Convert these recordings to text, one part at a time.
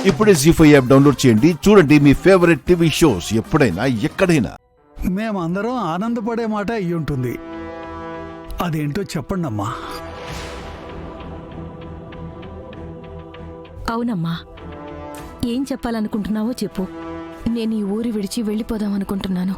ఇప్పుడే జీ5 app download చేయండి. చూడండి మీ ఫేవరెట్ టీవీ షోస్ ఎప్పుడైనా ఎక్కడైనా. మేమందరం ఆనందపడే మాట అయ్యి ఉంటుంది. అదేంటో చెప్పండి అమ్మా. అవునమ్మా, ఏం చెప్పాలనుకుంటున్నావో చెప్పు. నేను ఈ ఊరు విడిచి వెళ్ళిపోదాం అనుకుంటున్నాను.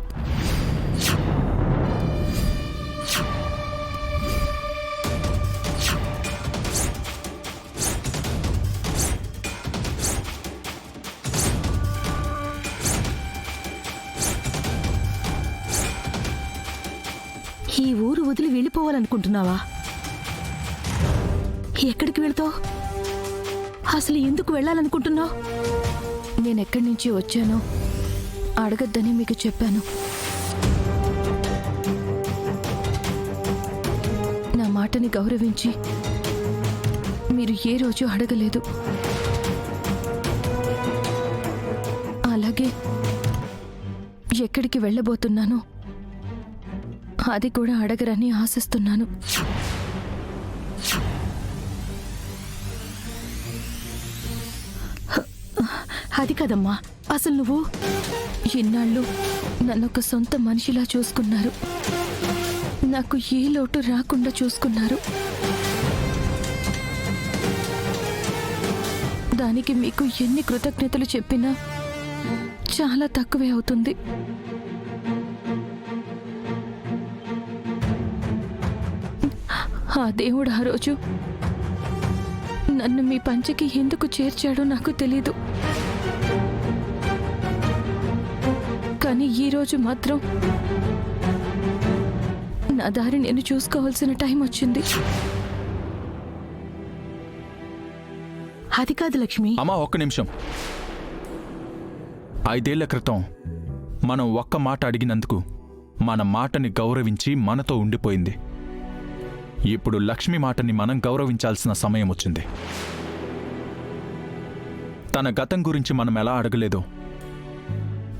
ఈ ఊరు వదిలి వెళ్ళిపోవాలనుకుంటున్నావా? ఎక్కడికి వెళ్తావు? అసలు ఎందుకు వెళ్ళాలనుకుంటున్నావు? నేనెక్కడి నుంచి వచ్చానో అడగద్దని మీకు చెప్పాను. నా మాటని గౌరవించి మీరు ఏ రోజు అడగలేదు. అలాగే ఎక్కడికి వెళ్ళబోతున్నానో అది కూడా అడగరని ఆశిస్తున్నాను. అది కదమ్మా, అసలు నువ్వు ఇన్నాళ్ళు నన్నొక సొంత మనిషిలా చూసుకున్నారు. నాకు ఏ లోటు రాకుండా చూసుకున్నారు. దానికి మీకు ఎన్ని కృతజ్ఞతలు చెప్పినా చాలా తక్కువే అవుతుంది. ఆ దేవుడు ఆ రోజు నన్ను మీ పంచకి ఎందుకు చేర్చాడో నాకు తెలీదు. కానీ ఈరోజు మాత్రం నా దారి నేను చూసుకోవాల్సిన టైం వచ్చింది. అది కాదు లక్ష్మి. అమ్మా, ఒక్క నిమిషం. 5 ఏళ్ల క్రితం మనం ఒక్క మాట అడిగినందుకు మన మాటని గౌరవించి మనతో ఉండిపోయింది. ఇప్పుడు లక్ష్మి మాటని మనం గౌరవించాల్సిన సమయం వచ్చింది. తన గతం గురించి మనం ఎలా అడగలేదో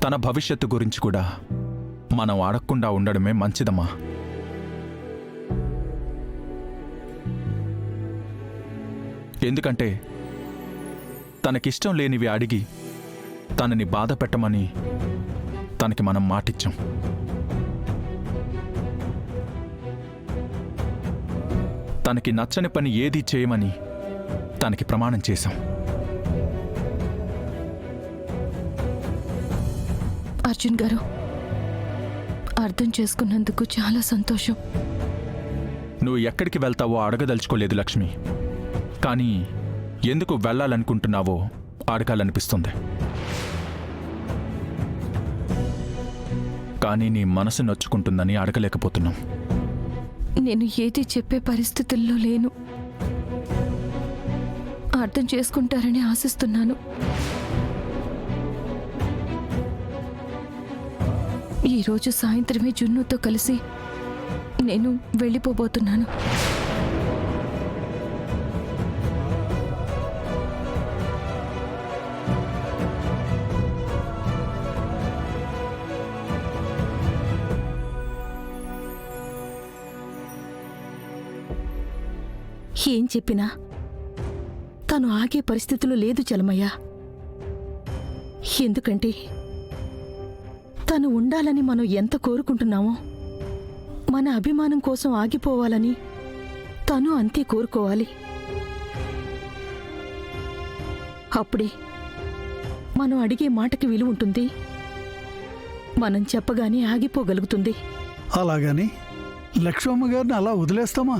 తన భవిష్యత్తు గురించి కూడా మనం అడగకుండా ఉండడమే మంచిదమ్మా. ఎందుకంటే తనకిష్టం లేనివి అడిగి తనని బాధ పెట్టమని తనకి మనం మాటిచ్చాం. తనకి నచ్చని పని ఏదీ చేయమని తనకి ప్రమాణం చేశాం. అర్జున్ గారు, అర్థం చేసుకున్నందుకు చాలా సంతోషం. నువ్వు ఎక్కడికి వెళ్తావో అడగదలుచుకోలేదు లక్ష్మి. కానీ ఎందుకు వెళ్ళాలనుకుంటున్నావో అడగాలనిపిస్తుంది. కానీ నీ మనసు నొచ్చుకుంటుందని అడగలేకపోతున్నాం. నేను ఏది చెప్పే పరిస్థితుల్లో లేను. అర్థం చేసుకుంటారని ఆశిస్తున్నాను. ఈరోజు సాయంత్రమే జున్నుతో కలిసి నేను వెళ్ళిపోబోతున్నాను. ఏం చెప్పినా తను ఆగే పరిస్థితులు లేదు చలమయ్య. ఎందుకంటే తను ఉండాలని మనం ఎంత కోరుకుంటున్నామో మన అభిమానం కోసం ఆగిపోవాలని తను అంతే కోరుకోవాలి. అప్పుడే మనం అడిగే మాటకి విలువ ఉంటుంది. మనం చెప్పగానే ఆగిపోగలుగుతుంది. అలాగని లక్ష్మమ్మ గారిని అలా వదిలేస్తామా?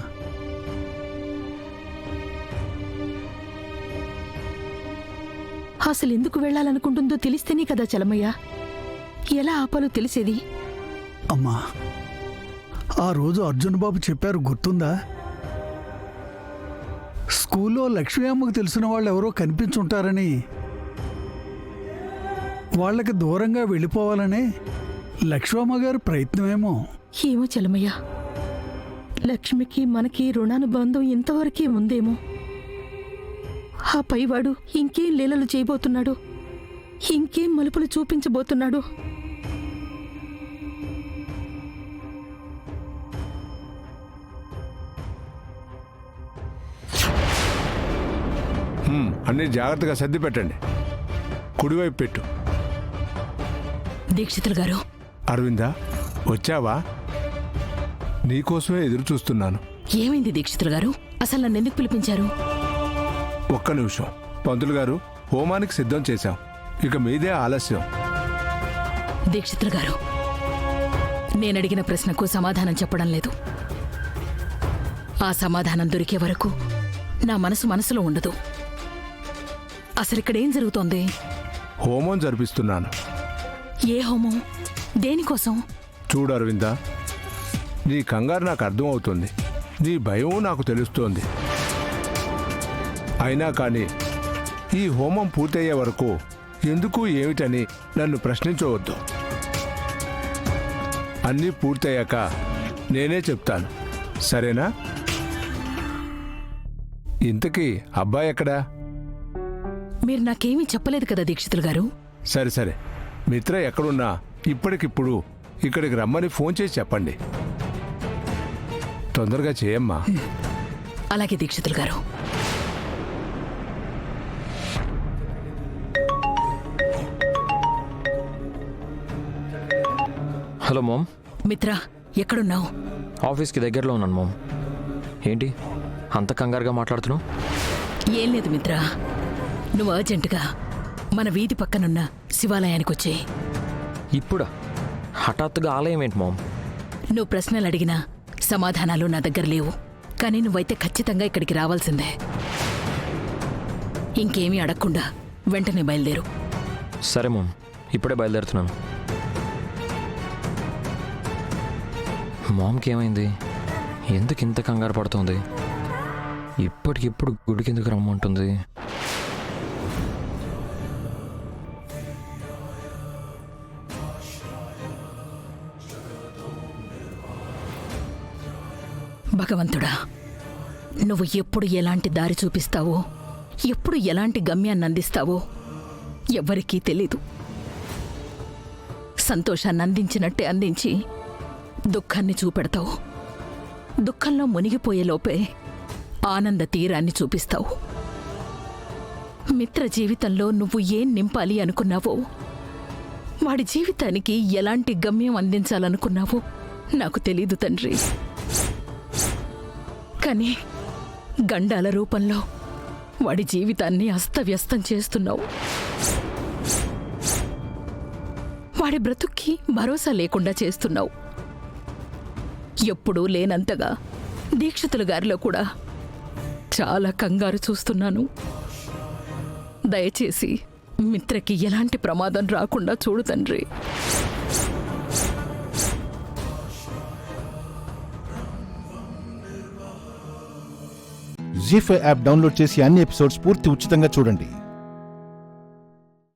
అసలు ఎందుకు వెళ్ళాలనుకుంటుందో తెలిస్తేనే కదా చలమయ్య ఎలా ఆపాలో తెలిసేది. అమ్మా, ఆ రోజు అర్జున్ బాబు చెప్పారు, గుర్తుందా? స్కూల్లో లక్ష్మీ అమ్మకు తెలిసిన వాళ్ళు ఎవరో కనిపించుంటారని, వాళ్ళకి దూరంగా వెళ్ళిపోవాలనే లక్ష్మమ్మ గారి ప్రయత్నమేమో. ఏమో చలమయ్య, లక్ష్మికి మనకి రుణానుబంధం ఇంతవరకే ఉందేమో. ఆ పైవాడు ఇంకేం లీలలు చేయబోతున్నాడు, ఇంకేం మలుపులు చూపించబోతున్నాడు. అన్నీ జాగ్రత్తగా సర్ది పెట్టండి. కుడివైపు పెట్టు. దీక్షితులు గారు, అరవిందా, వచ్చావా? నీకోసమే ఎదురు చూస్తున్నాను. ఏమైంది దీక్షితులు గారు? అసలు నన్ను ఎందుకు పిలిపించారు? ఒక్క నిమిషం. పంతులు గారు, హోమానికి సిద్ధం చేశాం. ఇక మీదే ఆలస్యం. దీక్షితులు గారు, నేనడిగిన ప్రశ్నకు సమాధానం చెప్పడం లేదు. ఆ సమాధానం దొరికే వరకు నా మనసులో ఉండదు. అసలు ఇక్కడ ఏం జరుగుతోంది? హోమం జరిపిస్తున్నాను. ఏ హోమం? దేనికోసం? చూడు అరవిందా, నీ కంగారు నాకు అర్థమవుతుంది. నీ భయం నాకు తెలుస్తోంది. అయినా కానీ ఈ హోమం పూర్తయ్యే వరకు ఎందుకు ఏమిటని నన్ను ప్రశ్నించవద్దు. అన్నీ పూర్తయ్యాక నేనే చెప్తాను, సరేనా? ఇంతకీ అబ్బాయి ఎక్కడా? మీరు నాకేమీ చెప్పలేదు కదా దీక్షితులు గారు. సరే సరే, మిత్ర ఎక్కడున్నా ఇప్పటికిప్పుడు ఇక్కడికి రమ్మని ఫోన్ చేసి చెప్పండి. తొందరగా చేయమ్మా. అలాగే దీక్షితులు గారు. Hello ma'am. మిత్ర, ఎక్కడున్నావు? ఆఫీస్కి దగ్గరలో ఉన్నాను మామ్. ఏంటి అంత కంగారుగా మాట్లాడుతున్నావు? ఏం లేదు మిత్ర, నువ్వు అర్జెంటుగా మన వీధి పక్కనున్న శివాలయానికి వచ్చేయి. ఇప్పుడా? హఠాత్తుగా ఆలయం ఏంటి మామ్? నువ్వు ప్రశ్నలు అడిగినా సమాధానాలు నా దగ్గర లేవు. కానీ నువ్వైతే ఖచ్చితంగా ఇక్కడికి రావాల్సిందే. ఇంకేమీ అడగకుండా వెంటనే బయలుదేరు. సరే మామ్, ఇప్పుడే బయలుదేరుతున్నాను. మామ్కి ఏమైంది? ఎందుకు ఇంత కంగారు పడుతుంది? ఇప్పటికిప్పుడు గుడికి ఎందుకు రమ్మంటుంది? భగవంతుడా, నువ్వు ఎప్పుడు ఎలాంటి దారి చూపిస్తావో, ఎప్పుడు ఎలాంటి గమ్యాన్ని అందిస్తావో ఎవ్వరికీ తెలీదు. సంతోషాన్ని అందించినట్టే అందించి దుఃఖాన్ని చూపెడతావు. దుఃఖంలో మునిగిపోయే లోపే ఆనంద తీరాన్ని చూపిస్తావు. మిత్ర జీవితంలో నువ్వు ఏం నింపాలి అనుకున్నావో, వాడి జీవితానికి ఎలాంటి గమ్యం అందించాలనుకున్నావో నాకు తెలీదు తండ్రి. కానీ గండాల రూపంలో వాడి జీవితాన్ని అస్తవ్యస్తం చేస్తున్నావు. వాడి బ్రతుక్కి భరోసా లేకుండా చేస్తున్నావు. ఎప్పుడూ లేనంతగా దీక్షితుల గారిలో కూడా చాలా కంగారు చూస్తున్నాను. దయచేసి మిత్రకి ఎలాంటి ప్రమాదం రాకుండా చూడు తండ్రి. జీ5 యాప్ డౌన్లోడ్ చేసి అన్ని ఎపిసోడ్స్ పూర్తి ఉచితంగా చూడండి.